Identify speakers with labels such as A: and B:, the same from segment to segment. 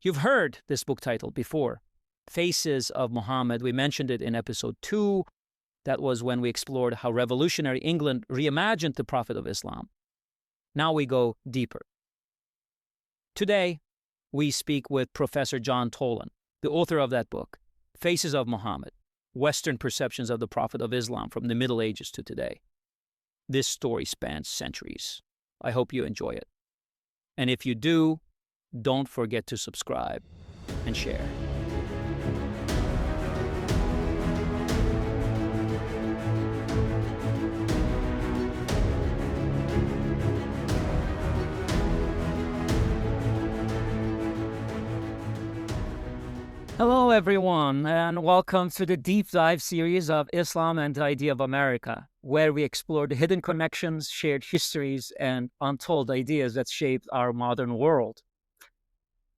A: You've heard this book title before, Faces of Muhammad. We mentioned it in episode 2. That was when we explored how revolutionary England reimagined the Prophet of Islam. Now we go deeper. Today, we speak with Professor John Tolan, the author of that book, Faces of Muhammad, Western Perceptions of the Prophet of Islam from the Middle Ages to today. This story spans centuries. I hope you enjoy it. And if you do, don't forget to subscribe and share. Hello, everyone, and welcome to the deep dive series of Islam and the Idea of America, where we explore the hidden connections, shared histories, and untold ideas that shaped our modern world.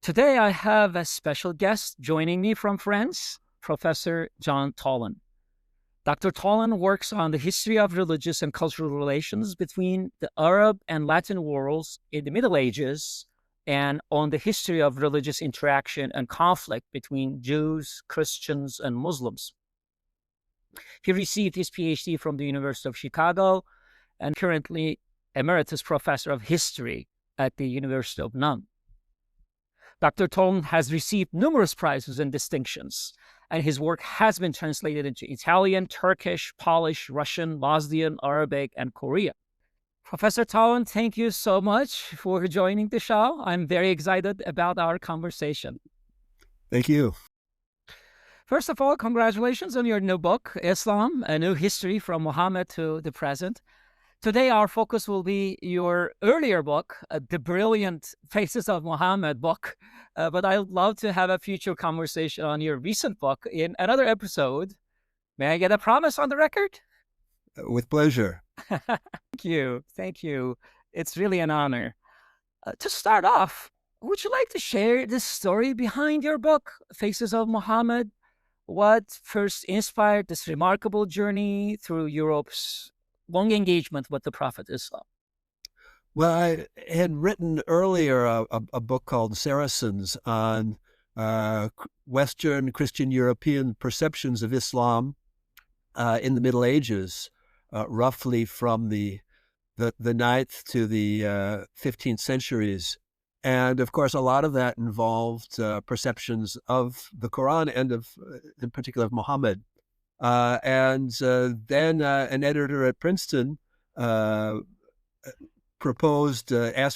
A: Today, I have a special guest joining me from France, Professor John Tolan. Dr. Tolan works on the history of religious and cultural relations between the Arab and Latin worlds in the Middle Ages, and on the history of religious interaction and conflict between Jews, Christians, and Muslims. He received his PhD from the University of Chicago and currently emeritus professor of history at the University of Nunn. Dr. Tolan has received numerous prizes and distinctions, and his work has been translated into Italian, Turkish, Polish, Russian, Bosnian, Arabic, and Korean. Professor Tolan, thank you so much for joining the show. I'm very excited about our conversation.
B: Thank you.
A: First of all, congratulations on your new book, Islam, A New History from Muhammad to the Present. Today, our focus will be your earlier book, the brilliant Faces of Muhammad book, but I'd love to have a future conversation on your recent book in another episode. May I get a promise on the record?
B: With pleasure.
A: Thank you. Thank you. It's really an honor. To start off, would you like to share the story behind your book, Faces of Muhammad? What first inspired this remarkable journey through Europe's long engagement with the Prophet Islam?
B: Well, I had written earlier a book called Saracens on Western Christian European perceptions of Islam in the Middle Ages, roughly from the 9th to the 15th centuries. And of course, a lot of that involved perceptions of the Quran and in particular of Muhammad. Then an editor at Princeton asked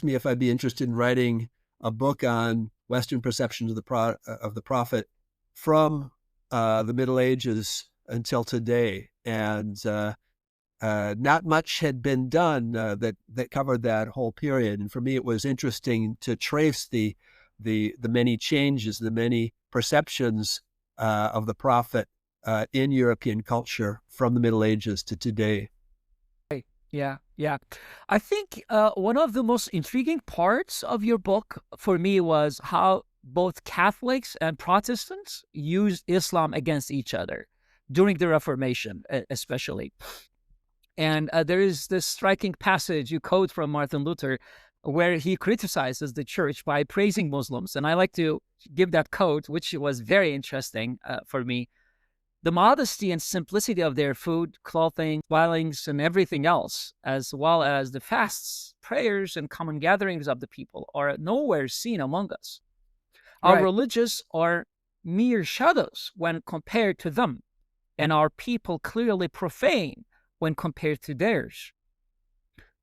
B: me if I'd be interested in writing a book on Western perceptions of the Prophet from the Middle Ages until today. And not much had been done that covered that whole period. And for me, it was interesting to trace the many changes, the many perceptions of the Prophet in European culture from the Middle Ages to today.
A: Yeah. I think one of the most intriguing parts of your book for me was how both Catholics and Protestants used Islam against each other during the Reformation, especially. And there is this striking passage you quote from Martin Luther where he criticizes the church by praising Muslims. And I like to give that quote, which was very interesting for me. The modesty and simplicity of their food, clothing, dwellings, and everything else, as well as the fasts, prayers, and common gatherings of the people are nowhere seen among us. Our religious are mere shadows when compared to them, and our people clearly profane when compared to theirs.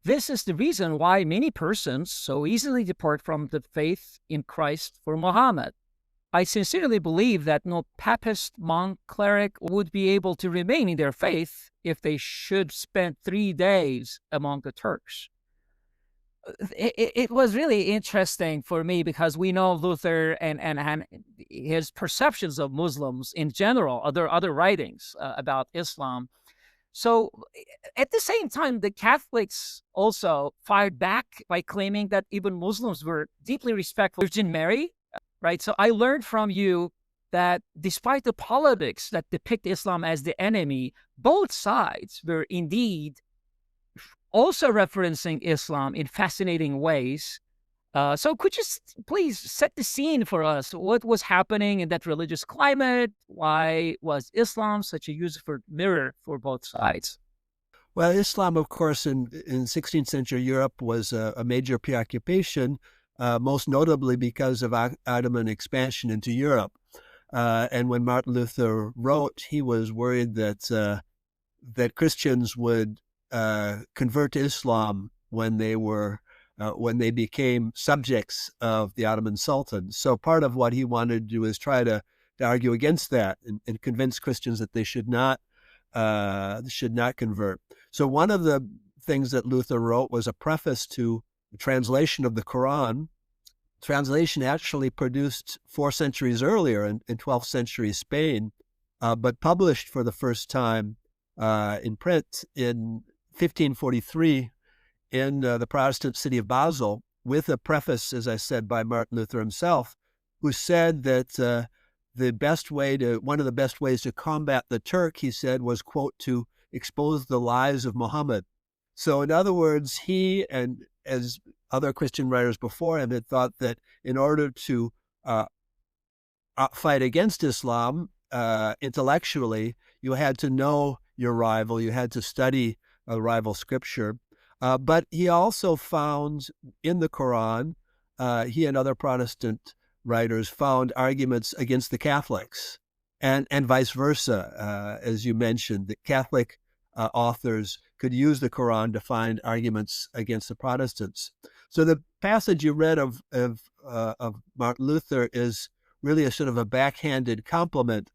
A: This is the reason why many persons so easily depart from the faith in Christ for Muhammad. I sincerely believe that no papist, monk, cleric would be able to remain in their faith if they should spend 3 days among the Turks. It was really interesting for me because we know Luther and his perceptions of Muslims in general, other writings about Islam. So at the same time, the Catholics also fired back by claiming that even Muslims were deeply respectful of Virgin Mary, right? So I learned from you that despite the polemics that depict Islam as the enemy, both sides were indeed also referencing Islam in fascinating ways So could you please set the scene for us? What was happening in that religious climate? Why was Islam such a useful mirror for both sides?
B: Well, Islam, of course, in 16th century Europe was a major preoccupation, most notably because of Ottoman expansion into Europe. And when Martin Luther wrote, he was worried that Christians would convert to Islam when they became subjects of the Ottoman Sultan. So part of what he wanted to do is try to argue against that and convince Christians that they should not convert. So one of the things that Luther wrote was a preface to the translation of the Quran. Translation actually produced 4 centuries earlier in 12th century Spain, but published for the first time in print in 1543 in the Protestant city of Basel, with a preface, as I said, by Martin Luther himself, who said that one of the best ways to combat the Turk, he said, was, quote, to expose the lies of Muhammad. So in other words, he, and as other Christian writers before him, had thought that in order to fight against Islam intellectually, you had to know your rival, you had to study a rival scripture. But he also found in the Quran, he and other Protestant writers found arguments against the Catholics, and vice versa, as you mentioned. The Catholic authors could use the Quran to find arguments against the Protestants. So the passage you read of Martin Luther is really a sort of a backhanded compliment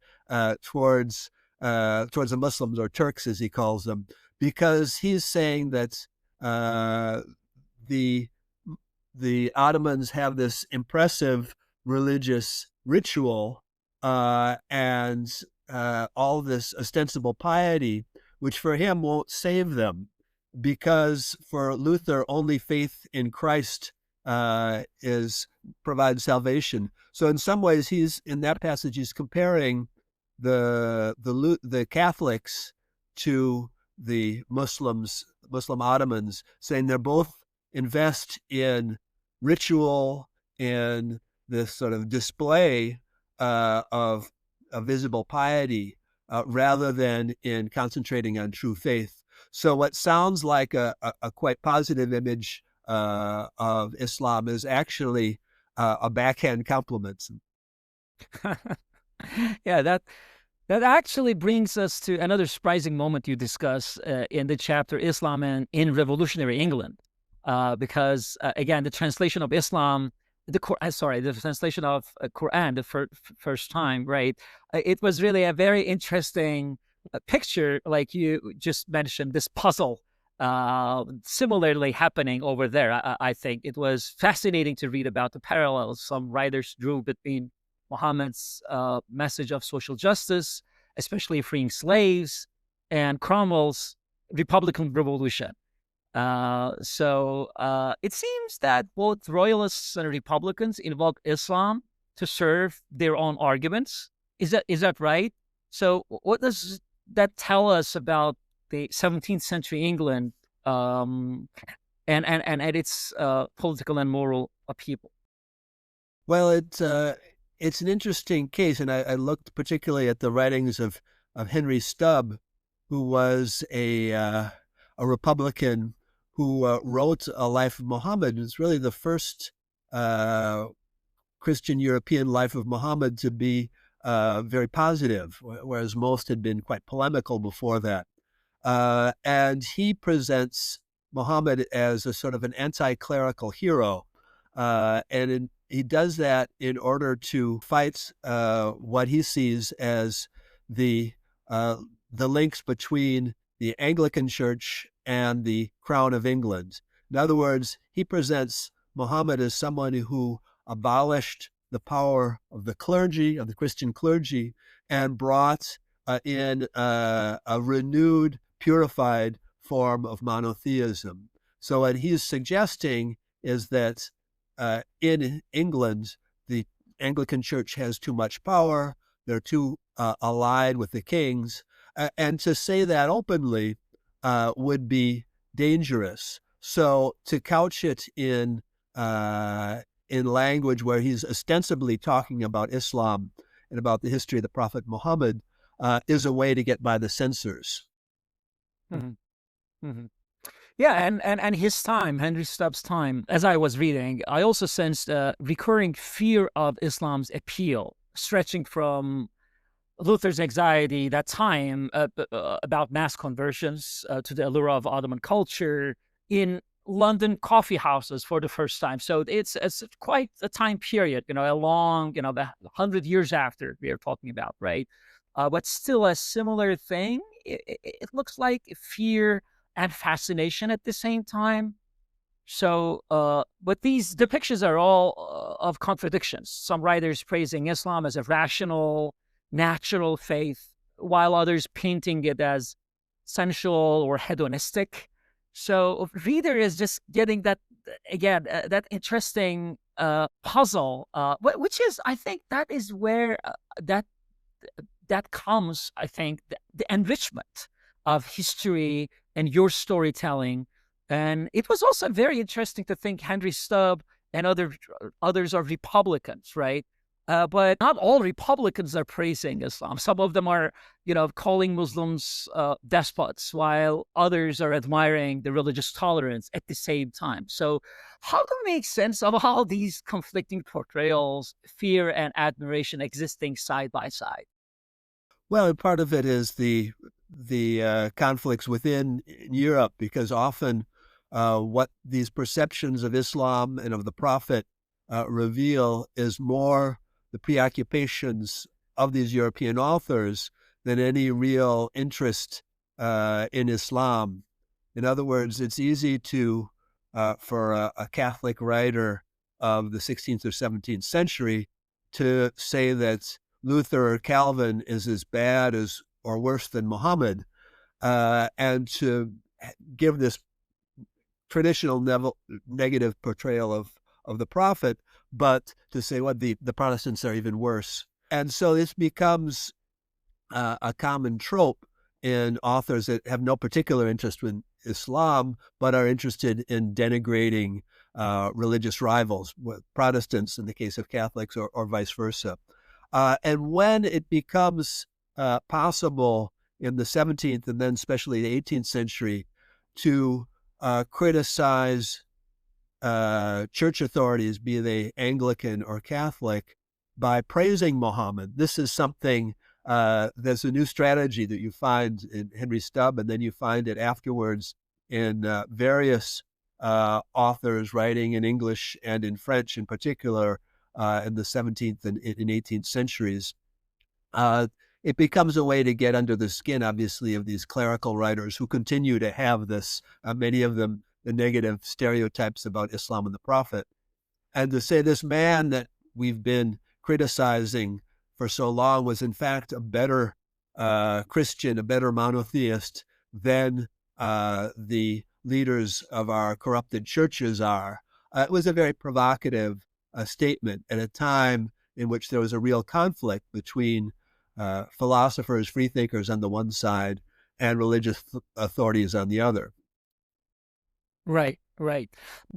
B: towards the Muslims, or Turks as he calls them, because he's saying that the Ottomans have this impressive religious ritual and all this ostensible piety, which for him won't save them, because for Luther only faith in Christ provides salvation. So in some ways, in that passage he's comparing the Catholics to the Muslim Ottomans, saying they're both invest in ritual and this sort of display of visible piety rather than in concentrating on true faith. So what sounds like a quite positive image of Islam is actually a backhand compliment.
A: Yeah, that actually brings us to another surprising moment you discuss in the chapter Islam and in revolutionary England, because again, the translation of Islam, the translation of Quran the first time, right? It was really a very interesting picture, like you just mentioned, this puzzle similarly happening over there. I think it was fascinating to read about the parallels some writers drew between Muhammad's message of social justice, especially freeing slaves, and Cromwell's Republican Revolution. So it seems that both royalists and Republicans invoked Islam to serve their own arguments. Is that right? So what does that tell us about the 17th century England and its political and moral upheaval?
B: Well, it's an interesting case, and I looked particularly at the writings of Henry Stubb, who was a Republican who wrote A Life of Muhammad. It's really the first Christian European life of Muhammad to be very positive, whereas most had been quite polemical before that. And he presents Muhammad as a sort of an anti-clerical hero, he does that in order to fight what he sees as the links between the Anglican Church and the Crown of England. In other words, he presents Muhammad as someone who abolished the power of the clergy, of the Christian clergy, and brought in a renewed, purified form of monotheism. So what he's suggesting is that in England, the Anglican Church has too much power. They're too allied with the kings. And to say that openly would be dangerous. So to couch it in in language where he's ostensibly talking about Islam and about the history of the Prophet Muhammad is a way to get by the censors.
A: Mm-hmm. Mm-hmm. Yeah, and his time, Henry Stubbs' time, as I was reading, I also sensed a recurring fear of Islam's appeal, stretching from Luther's anxiety that time about mass conversions to the allure of Ottoman culture in London coffee houses for the first time. So it's quite a time period, a long, 100 years after we are talking about, right? But still a similar thing. It looks like fear and fascination at the same time. So, but these depictions are all of contradictions. Some writers praising Islam as a rational, natural faith, while others painting it as sensual or hedonistic. So, reader is just getting that again, that interesting puzzle, which is, I think, that is where that comes. I think the enrichment of history and your storytelling. And it was also very interesting to think Henry Stubb and others are Republicans, right? But not all Republicans are praising Islam. Some of them are, calling Muslims despots, while others are admiring the religious tolerance at the same time. So how to make sense of all these conflicting portrayals, fear and admiration existing side by side?
B: Well, part of it is the conflicts within Europe, because often what these perceptions of Islam and of the Prophet reveal is more the preoccupations of these European authors than any real interest in Islam. In other words, it's easy for a Catholic writer of the 16th or 17th century to say that Luther or Calvin is as bad as or worse than Muhammad, and to give this traditional negative portrayal of the Prophet, but to say, well, the Protestants are even worse. And so this becomes a common trope in authors that have no particular interest in Islam, but are interested in denigrating religious rivals, Protestants in the case of Catholics, or vice versa. And when it becomes possible in the 17th and then especially the 18th century to criticize church authorities, be they Anglican or Catholic, by praising Muhammad, this is something, there's a new strategy that you find in Henry Stubb, and then you find it afterwards in various authors writing in English and in French in particular, in the 17th and 18th centuries. It becomes a way to get under the skin, obviously, of these clerical writers who continue to have this, many of them, the negative stereotypes about Islam and the Prophet. And to say this man that we've been criticizing for so long was in fact a better Christian, a better monotheist than the leaders of our corrupted churches are. It was a very provocative statement at a time in which there was a real conflict between philosophers, freethinkers on the one side, and religious authorities on the other.
A: Right, right.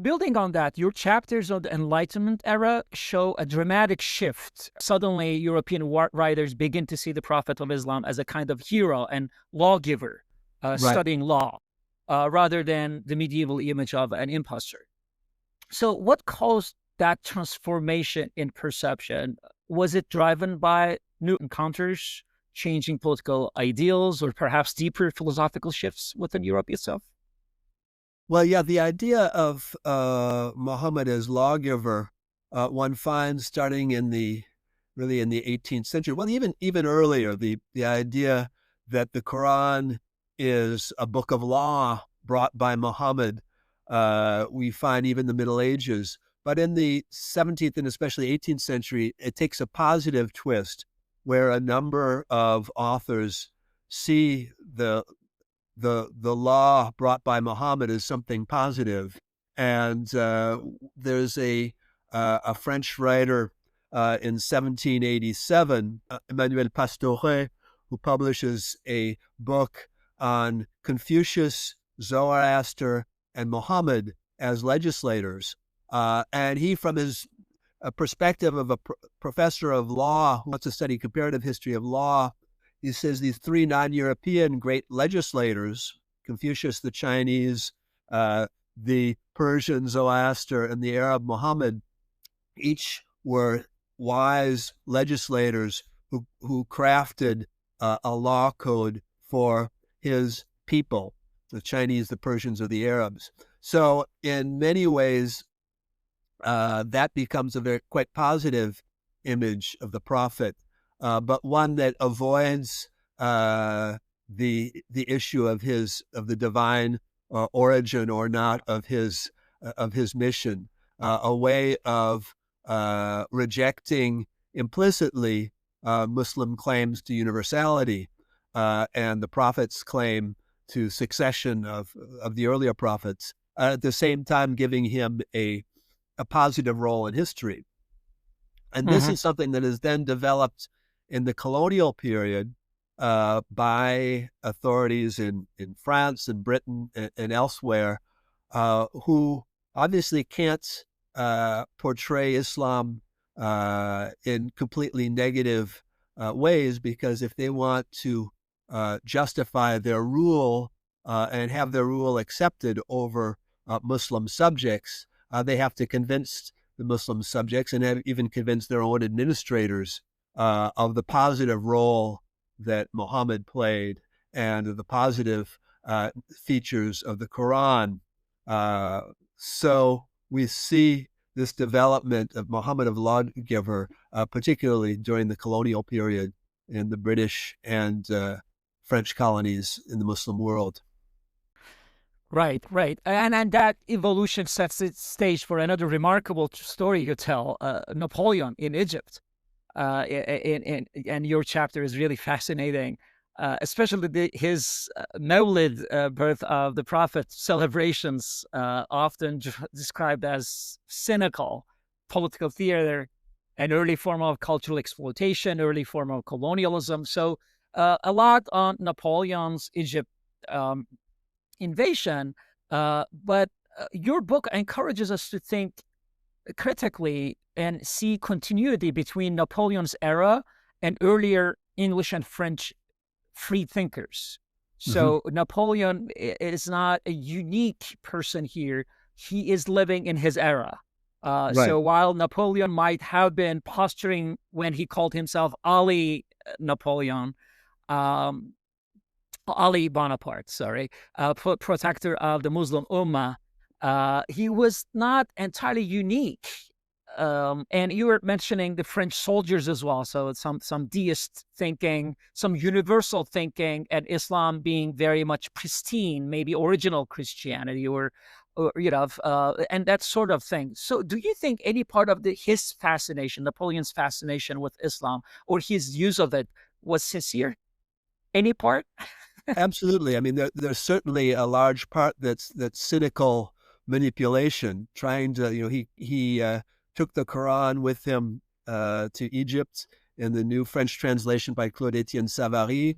A: Building on that, your chapters on the Enlightenment era show a dramatic shift. Suddenly, European writers begin to see the Prophet of Islam as a kind of hero and lawgiver, studying law, rather than the medieval image of an impostor. So what caused that transformation in perception? Was it driven by new encounters, changing political ideals, or perhaps deeper philosophical shifts within Europe itself?
B: Well, yeah, the idea of Muhammad as lawgiver, one finds starting in the 18th century. Well, even earlier, the idea that the Quran is a book of law brought by Muhammad, we find even in the Middle Ages. But in the 17th and especially 18th century, it takes a positive twist where a number of authors see the law brought by Muhammad as something positive. And there's a French writer in 1787, Emmanuel Pastore, who publishes a book on Confucius, Zoroaster, and Muhammad as legislators. And he, from his perspective of a professor of law who wants to study comparative history of law, he says these three non-European great legislators, Confucius, the Chinese, the Persian Zoroaster, and the Arab Muhammad, each were wise legislators who crafted a law code for his people, the Chinese, the Persians, or the Arabs. So in many ways, that becomes a very quite positive image of the prophet, but one that avoids the issue of the divine origin or not of his mission, a way of rejecting implicitly Muslim claims to universality and the prophet's claim to succession of the earlier prophets, at the same time giving him a positive role in history. And this is something that is then developed in the colonial period by authorities in France and Britain and elsewhere, who obviously can't portray Islam in completely negative ways, because if they want to justify their rule and have their rule accepted over Muslim subjects, they have to convince the Muslim subjects and have even convinced their own administrators of the positive role that Muhammad played and the positive features of the Quran. So we see this development of Muhammad of lawgiver, particularly during the colonial period in the British and French colonies in the Muslim world.
A: Right, right. And that evolution sets the stage for another remarkable story you tell, Napoleon in Egypt. And your chapter is really fascinating, especially his Mawlid, birth of the Prophet celebrations, often described as cynical political theater, an early form of cultural exploitation, early form of colonialism. So a lot on Napoleon's Egypt invasion, but your book encourages us to think critically and see continuity between Napoleon's era and earlier English and French free thinkers. So Napoleon is not a unique person here. He is living in his era.
B: Right.
A: So while Napoleon might have been posturing when he called himself Ali Napoleon, Ali Bonaparte, sorry, protector of the Muslim Ummah, he was not entirely unique. And you were mentioning the French soldiers as well. So some deist thinking, some universal thinking, and Islam being very much pristine, maybe original Christianity, or and that sort of thing. So do you think any part of his fascination, Napoleon's fascination with Islam, or his use of it, was sincere? Any part?
B: Absolutely. I mean, there's certainly a large part that's cynical manipulation, trying to, he took the Quran with him to Egypt in the new French translation by Claude Etienne Savary.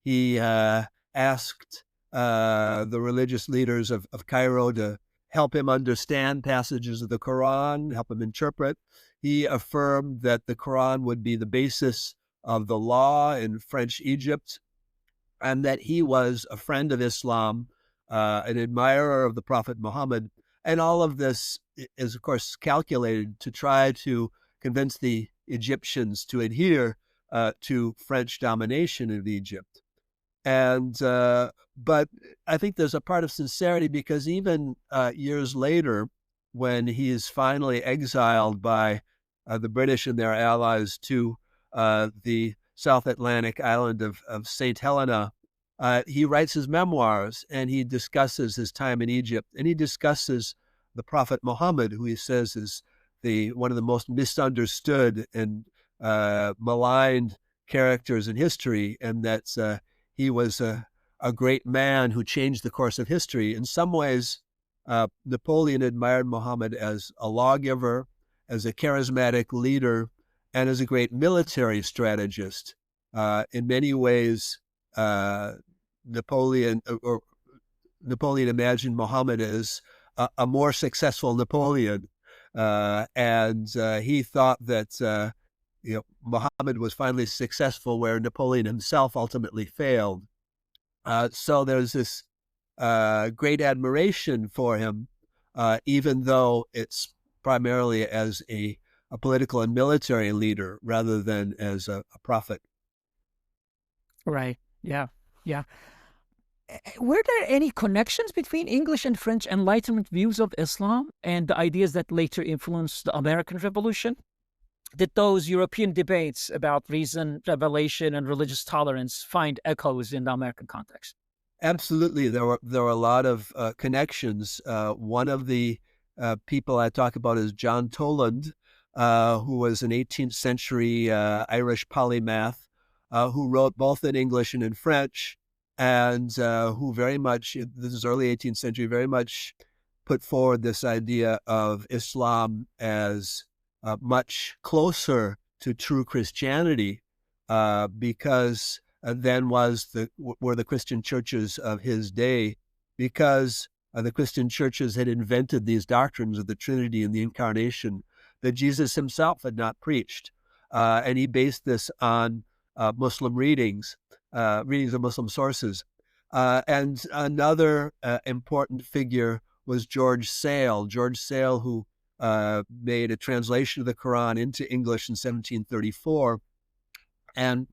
B: He asked the religious leaders of Cairo to help him understand passages of the Quran, help him interpret. He affirmed that the Quran would be the basis of the law in French Egypt, and that he was a friend of Islam, an admirer of the Prophet Muhammad. And all of this is, of course, calculated to try to convince the Egyptians to adhere to French domination of Egypt. And but I think there's a part of sincerity, because even years later, when he is finally exiled by the British and their allies to the South Atlantic island of St. Helena, he writes his memoirs, and he discusses his time in Egypt, and he discusses the Prophet Muhammad, who he says is one of the most misunderstood and maligned characters in history, and that he was a great man who changed the course of history. In some ways, Napoleon admired Muhammad as a lawgiver, as a charismatic leader, and as a great military strategist. In many ways, Napoleon imagined Muhammad as a more successful Napoleon, and he thought that Muhammad was finally successful where Napoleon himself ultimately failed. So there's this great admiration for him, even though it's primarily as a political and military leader rather than as a prophet.
A: Right. Yeah. Yeah. Were there any connections between English and French Enlightenment views of Islam and the ideas that later influenced the American Revolution? Did those European debates about reason, revelation, and religious tolerance find echoes in the American context?
B: Absolutely, there were a lot of connections. One of the people I talk about is John Tolan, who was an 18th century Irish polymath who wrote both in English and in French, and who very much, this is early 18th century, very much put forward this idea of Islam as much closer to true Christianity because than were the Christian churches of his day, because the Christian churches had invented these doctrines of the Trinity and the Incarnation that Jesus himself had not preached, and he based this on Muslim readings of Muslim sources. And another important figure was George Sale. George Sale, who made a translation of the Quran into English in 1734, and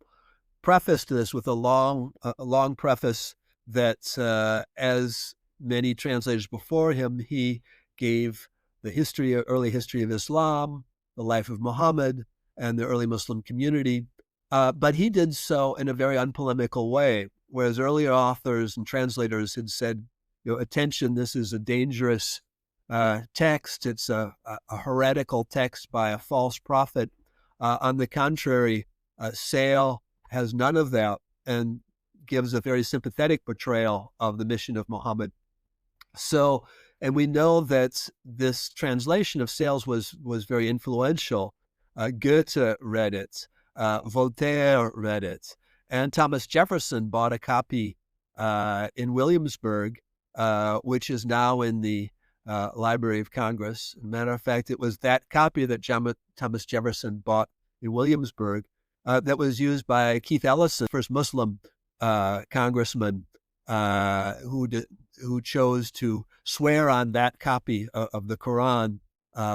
B: prefaced this with a long preface that, as many translators before him, he gave the early history of Islam, the life of Muhammad, and the early Muslim community. But he did so in a very unpolemical way, whereas earlier authors and translators had said, attention, this is a dangerous text. It's a heretical text by a false prophet. On the contrary, Sale has none of that and gives a very sympathetic portrayal of the mission of Muhammad. So, and we know that this translation of Sale's was very influential. Goethe read it, Voltaire read it, and Thomas Jefferson bought a copy in Williamsburg, which is now in the Library of Congress. As a matter of fact, it was that copy that Thomas Jefferson bought in Williamsburg that was used by Keith Ellison, first Muslim congressman who chose to swear on that copy of the Quran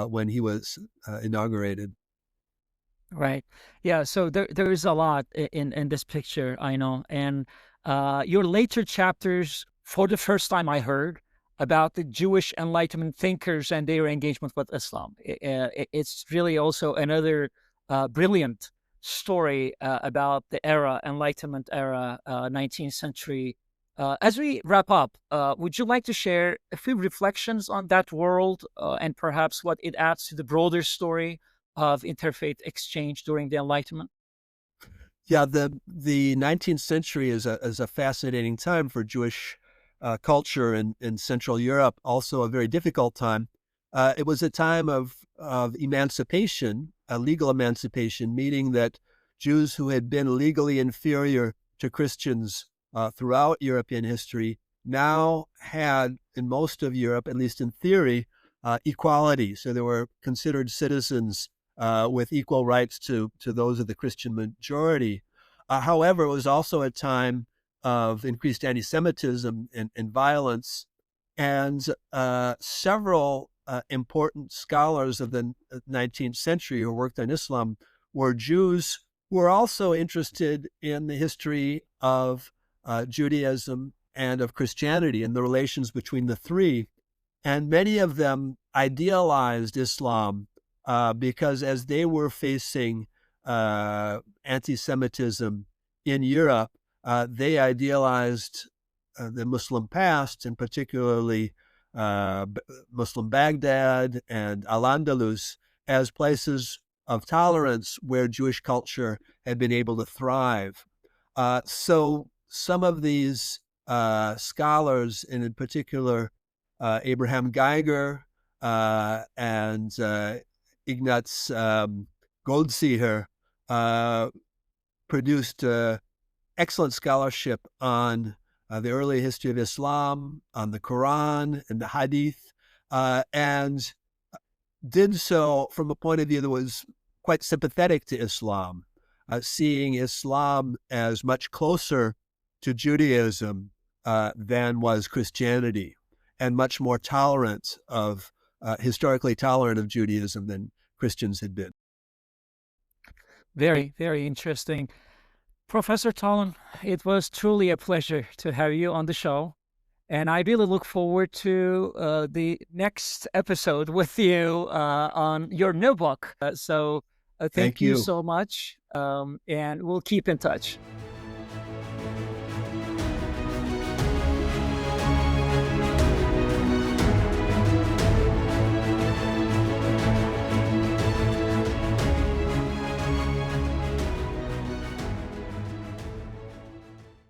B: when he was inaugurated.
A: Right. Yeah. So there is a lot in this picture, I know. And your later chapters, for the first time, I heard about the Jewish Enlightenment thinkers and their engagement with Islam. It's really also another brilliant story about the era, Enlightenment era, 19th century. As we wrap up, would you like to share a few reflections on that world and perhaps what it adds to the broader story of interfaith exchange during the Enlightenment?
B: Yeah, the 19th century is a fascinating time for Jewish culture in Central Europe. Also, a very difficult time. It was a time of emancipation, legal emancipation, meaning that Jews who had been legally inferior to Christians throughout European history now had, in most of Europe, at least in theory, equality. So they were considered citizens with equal rights to those of the Christian majority. However, it was also a time of increased anti-Semitism and violence, and several important scholars of the 19th century who worked on Islam were Jews who were also interested in the history of Judaism and of Christianity and the relations between the three. And many of them idealized Islam because as they were facing anti-Semitism in Europe, they idealized the Muslim past, and particularly Muslim Baghdad and Al-Andalus, as places of tolerance where Jewish culture had been able to thrive. So some of these scholars, and in particular Abraham Geiger and Ignaz Goldziher, produced excellent scholarship on the early history of Islam, on the Quran and the Hadith, and did so from a point of view that was quite sympathetic to Islam, seeing Islam as much closer to Judaism than was Christianity, and much more tolerant of, historically tolerant of Judaism than Christians had been.
A: Very, very interesting. Professor Tolan, it was truly a pleasure to have you on the show. And I really look forward to the next episode with you on your new book. So thank you
B: you.
A: so much. And we'll keep in touch.